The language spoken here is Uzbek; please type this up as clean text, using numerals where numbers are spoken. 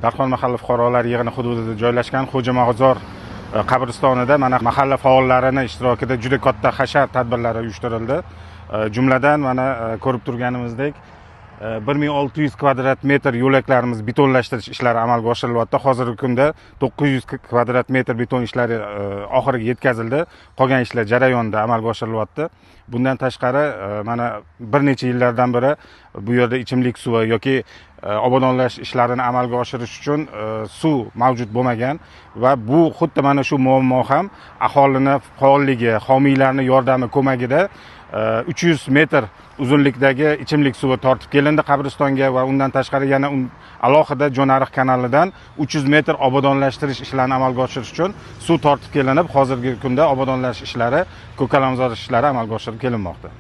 Darxon mahalla fuqarolar yig'ini hududida joylashgan Xo'jamag'izor qabristonida mana mahalla faollarining ishtirokida juda katta hashar tadbirlari uyushtirildi. Jumladan mana ko'rib turganimizdek 1600 kvadrat metr yo'laklarimiz betonlashtirish ishlari amalga oshirilyapti. Hozirgi kunda 900 kvadrat metr beton ishlari oxiriga yetkazildi. Qolgan ishlar jarayonida amalga oshirilyapti. Bundan tashqari mana bir necha yillardan beri bu yerda ichimlik suvi yoki obodonlash ishlarini amalga oshirish uchun suv mavjud bo'lmagan va bu xuddi mana shu muammo ham aholini faolligi, homiylarning yordami ko'magida 300 metr uzunlikdagi ichimlik suvi tortib kelindi qabristonga va undan tashqari yana alohida Jo'nariq kanalidan 300 metr obodonlashtirish ishlarini amalga oshirish uchun suv tortib kelinib, hozirgi kunda obodonlash ishlari, ko'kalamzor ishlari amalga oshirib kelinmoqda.